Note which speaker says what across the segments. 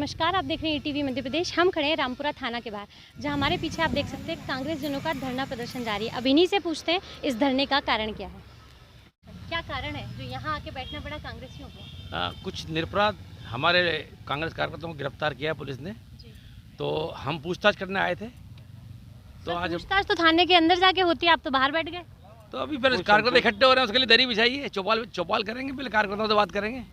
Speaker 1: नमस्कार, आप देख रहे हैं ईटीवी मध्य प्रदेश। हम खड़े हैं रामपुरा थाना के बाहर, जहां हमारे पीछे आप देख सकते हैं कांग्रेस जनों का धरना प्रदर्शन जारी है। अब इन्हीं से पूछते हैं इस धरने का कारण क्या है। क्या कारण है जो यहाँ आके बैठना पड़ा कांग्रेसियों को?
Speaker 2: कुछ निरपराध हमारे कांग्रेस कार्यकर्ताओं को गिरफ्तार किया है पुलिस ने, तो हम पूछताछ करने आए थे। तो आज
Speaker 1: पूछताछ तो थाने के अंदर जाके होती है, आप तो बाहर बैठ गए।
Speaker 2: तो अभी पहले कार्यकर्ता इकट्ठे हो रहे हैं, उसके लिए दरी बिछाई है, चौपाल करेंगे, पहले कार्यकर्ताओं से बात करेंगे।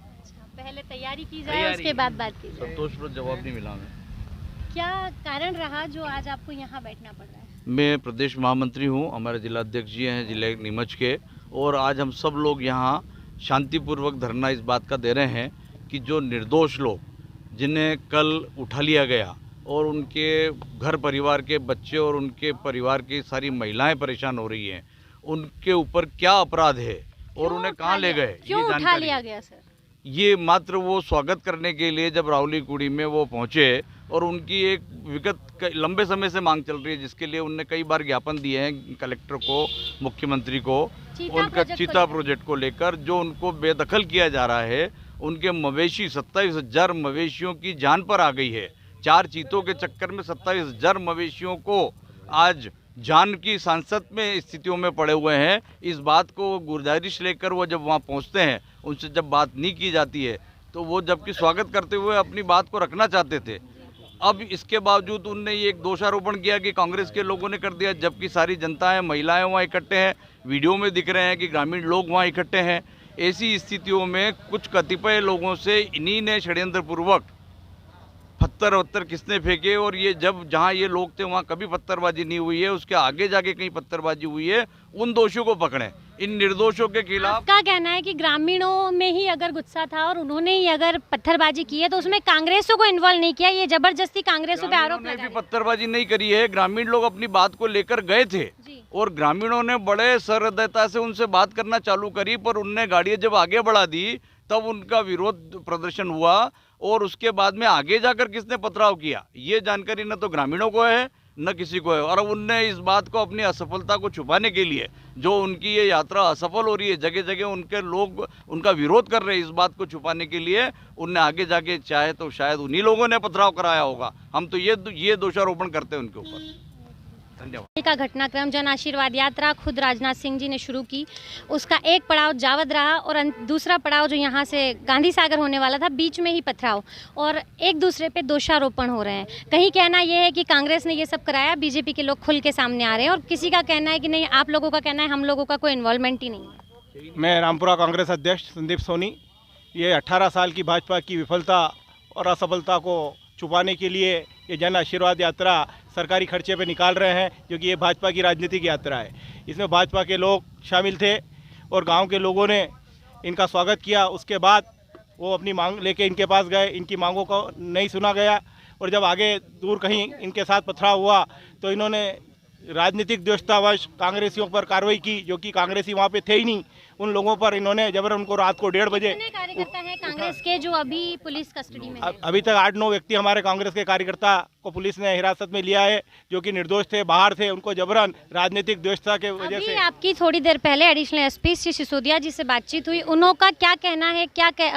Speaker 1: पहले तैयारी की जाए, उसके बाद बात की जाए।
Speaker 3: संतोषप्रद जवाब नहीं मिला हमें।
Speaker 1: क्या कारण रहा जो आज आपको यहाँ बैठना पड़ रहा है?
Speaker 3: मैं प्रदेश महामंत्री हूँ, हमारे जिला अध्यक्ष जी हैं जिले नीमच के, और आज हम सब लोग यहाँ शांतिपूर्वक धरना इस बात का दे रहे हैं कि जो निर्दोष लोग जिन्हें कल उठा लिया गया और उनके घर परिवार के बच्चे और उनके परिवार की सारी महिलाएं परेशान हो रही हैं, उनके ऊपर क्या अपराध है और उन्हें कहाँ ले गए,
Speaker 1: क्यों उठा लिया गया सर?
Speaker 3: ये मात्र वो स्वागत करने के लिए जब रावली कुड़ी में वो पहुंचे और उनकी एक विगत लंबे समय से मांग चल रही है, जिसके लिए उनने कई बार ज्ञापन दिए हैं कलेक्टर को, मुख्यमंत्री को, उनका चीता प्रोजेक्ट को लेकर, जो उनको बेदखल किया जा रहा है। उनके मवेशी 27,000 मवेशियों की जान पर आ गई है। 4 चीतों के चक्कर में 27,000 मवेशियों को आज जान की सांसत में स्थितियों में पड़े हुए हैं। इस बात को गुजारिश लेकर वो जब वहाँ पहुँचते हैं, उनसे जब बात नहीं की जाती है, तो वो जबकि स्वागत करते हुए अपनी बात को रखना चाहते थे, अब इसके बावजूद उनने ये एक दोषारोपण किया कि कांग्रेस के लोगों ने कर दिया, जबकि सारी जनता है, महिलाएं वहाँ इकट्ठे हैं, वीडियो में दिख रहे हैं कि ग्रामीण लोग वहाँ इकट्ठे हैं। ऐसी स्थितियों में कुछ कतिपय लोगों से इन्हीं ने षड्यंत्रपूर्वक पत्थर किसने फेंके, और ये जब जहाँ ये लोग थे वहाँ कभी पत्थरबाजी नहीं हुई है, उसके आगे जाके कहीं पत्थरबाजी हुई है। उन दोषियों को पकड़ें, इन निर्दोषों के खिलाफ।
Speaker 1: आपका कहना है कि ग्रामीणों में ही अगर गुस्सा था और उन्होंने ही अगर पत्थरबाजी की है तो उसमें कांग्रेसों को इन्वॉल्व नहीं किया, ये जबरदस्ती कांग्रेसों पे आरोप लगा?
Speaker 3: पत्थरबाजी नहीं करी है, ग्रामीण लोग अपनी बात को लेकर गए थे और ग्रामीणों ने बड़े सहृदयता से उनसे बात करना चालू करी, पर उनने गाड़ियां जब आगे बढ़ा दी तब उनका विरोध प्रदर्शन हुआ, और उसके बाद में आगे जाकर किसने पथराव किया ये जानकारी न तो ग्रामीणों को है न किसी को है। और उनने इस बात को, अपनी असफलता को छुपाने के लिए, जो उनकी ये यात्रा असफल हो रही है, जगह जगह उनके लोग उनका विरोध कर रहे हैं, इस बात को छुपाने के लिए उनने आगे जाके चाहे तो शायद उन्हीं लोगों ने पथराव कराया होगा। हम तो ये दोषारोपण करते हैं उनके ऊपर। धन्यवाद।
Speaker 1: का घटनाक्रम जन आशीर्वाद यात्रा खुद राजनाथ सिंह जी ने शुरू की, उसका एक पड़ाव जावद रहा और दूसरा पड़ाव जो यहाँ से गांधी सागर होने वाला था, बीच में ही पथराव और एक दूसरे पे दोषारोपण हो रहे हैं। कहीं कहना यह है कि कांग्रेस ने ये सब कराया, बीजेपी के लोग खुल के सामने आ रहे हैं, और किसी का कहना है कि नहीं, आप लोगों का कहना है हम लोगों का कोई इन्वॉल्वमेंट ही नहीं है।
Speaker 4: मैं रामपुरा कांग्रेस अध्यक्ष संदीप सोनी। ये 18 साल की भाजपा की विफलता और असफलता को छुपाने के लिए ये जन आशीर्वाद यात्रा सरकारी खर्चे पे निकाल रहे हैं, जो कि ये भाजपा की राजनीतिक यात्रा है। इसमें भाजपा के लोग शामिल थे और गांव के लोगों ने इनका स्वागत किया। उसके बाद वो अपनी मांग लेके इनके पास गए, इनकी मांगों को नहीं सुना गया, और जब आगे दूर कहीं इनके साथ पथराव हुआ तो इन्होंने राजनीतिक द्वेषतावश कांग्रेसियों पर कार्रवाई की, जो कि कांग्रेसी वहाँ पे थे ही नहीं। उन लोगों पर इन्होंने जबरन उनको रात को 1:30 बजे,
Speaker 1: कार्यकर्ता है कांग्रेस के जो अभी पुलिस कस्टडी में है?
Speaker 4: अभी तक 8-9 व्यक्ति हमारे कांग्रेस के कार्यकर्ता को पुलिस ने हिरासत में लिया है, जो कि निर्दोष थे, बाहर थे। उनको जबरन राजनीतिक द्वेषता के वजह से।
Speaker 1: आपकी थोड़ी देर पहले एडिशनल एसपी श्री सिसोदिया जी से बातचीत हुई, उनका क्या कहना है,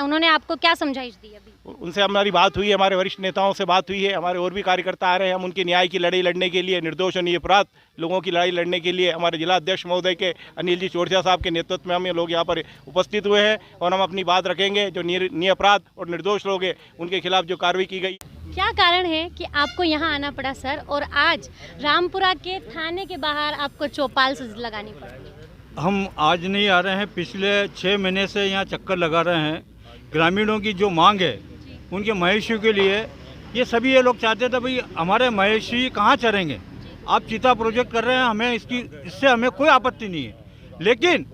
Speaker 1: उन्होंने आपको क्या समझाइश दी? अभी
Speaker 4: उनसे हमारी बात हुई है, हमारे वरिष्ठ नेताओं से बात हुई है, हमारे और भी कार्यकर्ता आ रहे हैं। हम उनकी न्याय की लड़ाई लड़ने के लिए, निर्दोष और निरपराध लोगों की लड़ाई लड़ने के लिए हमारे जिला अध्यक्ष महोदय के अनिल जी चोरसिया साहब के नेतृत्व में हम ये लोग यहाँ पर उपस्थित हुए हैं, और हम अपनी बात रखेंगे। जो निरपराध और निर्दोष लोग हैं उनके खिलाफ जो कार्रवाई की गई।
Speaker 1: क्या कारण है कि आपको यहाँ आना पड़ा सर, और आज रामपुरा के थाने के बाहर आपको चौपाल लगानी पड़ी?
Speaker 5: हम आज नहीं आ रहे हैं, पिछले 6 महीने से यहाँ चक्कर लगा रहे हैं। ग्रामीणों की जो मांग है उनके मवेशियों के लिए, ये सभी ये लोग चाहते थे भाई हमारे मवेशी कहाँ चरेंगे, आप चीता प्रोजेक्ट कर रहे हैं, हमें इससे हमें कोई आपत्ति नहीं है, लेकिन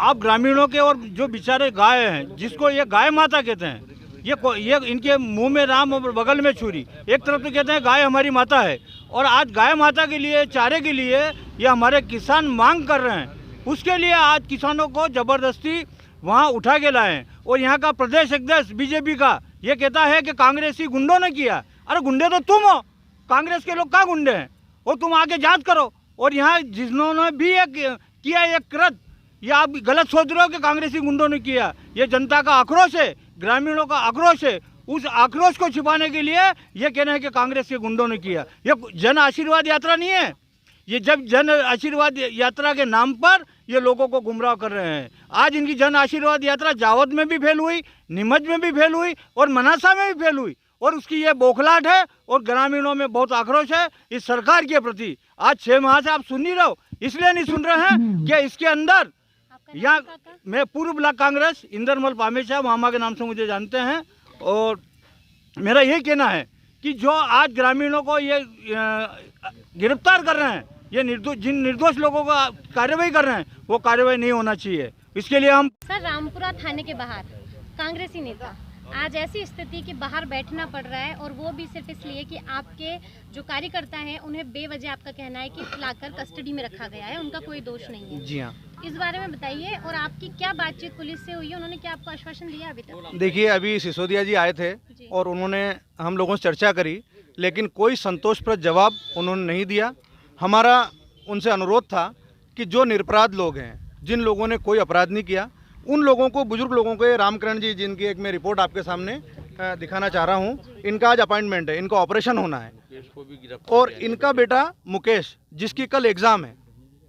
Speaker 5: आप ग्रामीणों के और जो बेचारे गाय हैं, जिसको ये गाय माता कहते हैं, ये इनके मुंह में राम और बगल में छुरी, एक तरफ तो कहते हैं गाय हमारी माता है, और आज गाय माता के लिए, चारे के लिए ये हमारे किसान मांग कर रहे हैं। उसके लिए आज किसानों को ज़बरदस्ती वहाँ उठा के लाए हैं, और यहाँ का प्रदेश अध्यक्ष बीजेपी का ये कहता है कि कांग्रेसी गुंडों ने किया। अरे गुंडे तो तुम हो, कांग्रेस के लोग क्या गुंडे हैं? और तुम आके जांच करो। और यहाँ जिन्होंने भी किया ये कृत, ये आप गलत सोच रहे हो कि कांग्रेसी गुंडों ने किया। ये जनता का आक्रोश है, ग्रामीणों का आक्रोश है, उस आक्रोश को छिपाने के लिए ये कहना है कि कांग्रेस के गुंडों ने किया। ये जन आशीर्वाद यात्रा नहीं है। ये जब जन आशीर्वाद यात्रा के नाम पर ये लोगों को गुमराह कर रहे हैं। आज इनकी जन आशीर्वाद यात्रा जावद में भी फेल हुई, नीमच में भी फेल हुई और मनासा में भी फेल हुई, और उसकी ये बौखलाहट है और ग्रामीणों में बहुत आक्रोश है इस सरकार के प्रति। आज 6 माह से आप सुन नहीं रहे हो, इसलिए नहीं सुन रहे हैं कि इसके अंदर यहाँ मैं पूर्व ब्लॉक कांग्रेस इंदरमल पामेशा मामा के नाम से मुझे जानते हैं, और मेरा ये कहना है कि जो आज ग्रामीणों को ये गिरफ्तार कर रहे हैं, ये जिन निर्दोष लोगों का कार्रवाई कर रहे हैं, वो कार्रवाई नहीं होना चाहिए। इसके लिए हम
Speaker 1: सर, रामपुरा थाने के बाहर कांग्रेसी नेता आज ऐसी स्थिति कि बाहर बैठना पड़ रहा है, और वो भी सिर्फ इसलिए कि आपके जो कार्यकर्ता हैं उन्हें बेवजह, आपका कहना है कि लाकर कस्टडी में रखा गया है, उनका कोई दोष नहीं है।
Speaker 6: जी हाँ,
Speaker 1: इस बारे में बताइए, और आपकी क्या बातचीत पुलिस से हुई है, उन्होंने क्या आपको आश्वासन दिया अभी तक?
Speaker 6: देखिए, अभी सिसोदिया जी आए थे और उन्होंने हम लोगों से चर्चा करी, लेकिन कोई संतोषप्रद जवाब उन्होंने नहीं दिया। हमारा उनसे अनुरोध था कि जो निरपराध लोग हैं, जिन लोगों ने कोई अपराध नहीं किया, उन लोगों को, बुजुर्ग लोगों को, रामकरण जी जिनकी एक मैं रिपोर्ट आपके सामने दिखाना चाह रहा हूँ, इनका आज अपॉइंटमेंट है, इनका ऑपरेशन होना है, और इनका बेटा मुकेश जिसकी कल एग्जाम है,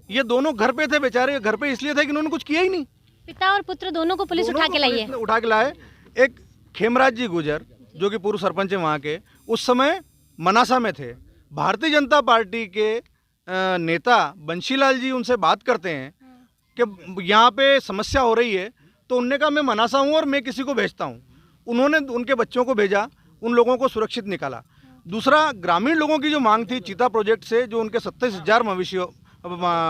Speaker 6: ये दोनों घर पे थे बेचारे। घर पे इसलिए थे कि उन्होंने कुछ किया ही नहीं।
Speaker 1: पिता और पुत्र दोनों को पुलिस उठा के लाई है।
Speaker 6: उठा के लाए। एक खेमराज जी गुजर जो कि पूर्व सरपंच है वहाँ के, उस समय मनासा में थे। भारतीय जनता पार्टी के नेता बंशीलाल जी उनसे बात करते हैं कि यहाँ पे समस्या हो रही है, तो उनने कहा मैं मनासा हूँ और मैं किसी को भेजता हूँ। उन्होंने उनके बच्चों को भेजा, उन लोगों को सुरक्षित निकाला। दूसरा, ग्रामीण लोगों की जो मांग थी चीता प्रोजेक्ट से, जो उनके 27,000 मवेशियों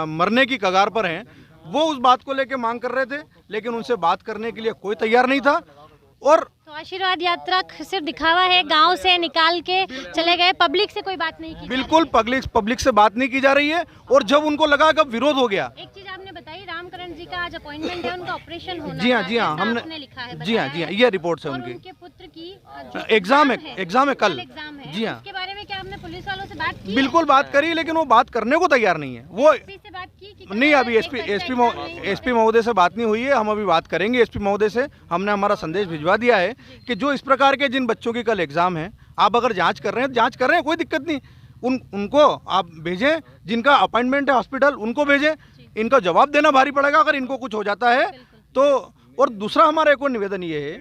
Speaker 6: मरने की कगार पर हैं, वो उस बात को लेके मांग कर रहे थे, लेकिन उनसे बात करने के लिए कोई तैयार नहीं था। और
Speaker 1: तो आशीर्वाद यात्रा सिर्फ दिखावा है, गांव से निकाल के चले गए, पब्लिक से कोई बात नहीं की।
Speaker 6: बिल्कुल पब्लिक से बात नहीं की जा रही है, और जब उनको लगा कि विरोध हो गया।
Speaker 1: एक चीज आपने बताई, रामकरण जी का आज अपॉइंटमेंट है, उनका ऑपरेशन होना
Speaker 6: जी हाँ,
Speaker 1: था,
Speaker 6: जी हाँ,
Speaker 1: ऐसा
Speaker 6: हमने
Speaker 1: आपने लिखा है,
Speaker 6: जी हाँ, ये रिपोर्ट है
Speaker 1: और
Speaker 6: उनकी।
Speaker 1: उनके पुत्र की
Speaker 6: एग्जाम है कल।
Speaker 1: एग्जाम है।
Speaker 6: जी हाँ,
Speaker 1: इसके बारे में क्या आपने पुलिस वालों से बात की?
Speaker 6: बिल्कुल बात करी, लेकिन वो बात करने को तैयार नहीं है। वो
Speaker 1: से बात की कि
Speaker 6: नहीं, अभी एसपी महोदय से बात नहीं हुई है। हम अभी बात करेंगे एसपी महोदय से। हमने हमारा संदेश भिजवा दिया है कि जो इस प्रकार के जिन बच्चों की कल एग्जाम है, आप अगर जांच कर रहे हैं, जांच कर रहे हैं, कोई दिक्कत नहीं, उनको आप भेजें। जिनका अपॉइंटमेंट है हॉस्पिटल, उनको भेजें। इनका जवाब देना भारी पड़ेगा अगर इनको कुछ हो जाता है तो। और दूसरा, हमारा एक और निवेदन ये है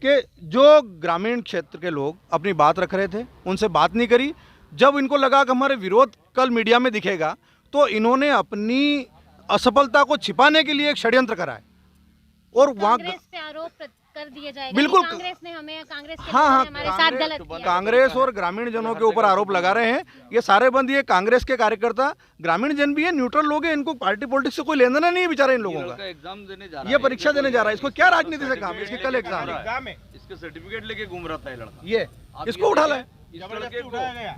Speaker 6: कि जो ग्रामीण क्षेत्र के लोग अपनी बात रख रहे थे, उनसे बात नहीं करी। जब इनको लगा कि हमारे विरोध कल मीडिया में दिखेगा, तो इन्होंने अपनी असफलता को छिपाने के लिए एक षड्यंत्र कराए, और वहाँ
Speaker 1: पे आरोप कर दिया जाएगा।
Speaker 6: बिल्कुल,
Speaker 1: कांग्रेस ने हमें, कांग्रेस के
Speaker 6: हाँ,
Speaker 1: हमारे साथ गलत किया।
Speaker 6: कांग्रेस और ग्रामीण जनों के ऊपर आरोप लगा रहे हैं। ये सारे बंद, ये कांग्रेस के कार्यकर्ता, ग्रामीण जन भी है, न्यूट्रल लोग हैं, इनको पार्टी पॉलिटिक्स से कोई लेना देना नहीं है बेचारे इन लोगों का।
Speaker 3: एग्जाम देने जा रहा है,
Speaker 6: ये परीक्षा देने जा रहा है, इसको क्या राजनीति से काम है? इसकी कल एग्जाम है,
Speaker 3: इसके सर्टिफिकेट लेके घूम रहा था ये लड़का।
Speaker 6: ये इसको उठा लाए।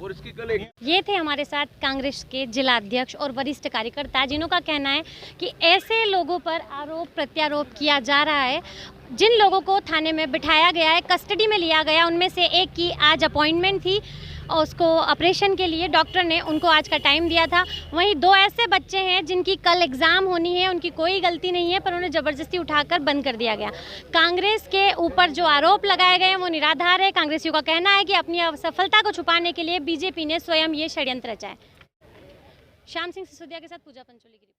Speaker 3: और इसकी कल
Speaker 1: ये थे हमारे साथ कांग्रेस के जिला अध्यक्ष और वरिष्ठ कार्यकर्ता, जिन्हों का कहना है कि ऐसे लोगों पर आरोप प्रत्यारोप किया जा रहा है। जिन लोगों को थाने में बिठाया गया है, कस्टडी में लिया गया, उनमें से एक की आज अपॉइंटमेंट थी और उसको ऑपरेशन के लिए डॉक्टर ने उनको आज का टाइम दिया था। वहीं 2 ऐसे बच्चे हैं जिनकी कल एग्ज़ाम होनी है, उनकी कोई गलती नहीं है, पर उन्हें ज़बरदस्ती उठाकर बंद कर दिया गया। कांग्रेस के ऊपर जो आरोप लगाए गए हैं वो निराधार है। कांग्रेसियों का कहना है कि अपनी असफलता को छुपाने के लिए बीजेपी ने स्वयं ये षड्यंत्र रचा है। श्याम सिंह सिसोदिया के साथ पूजा पंचोली की।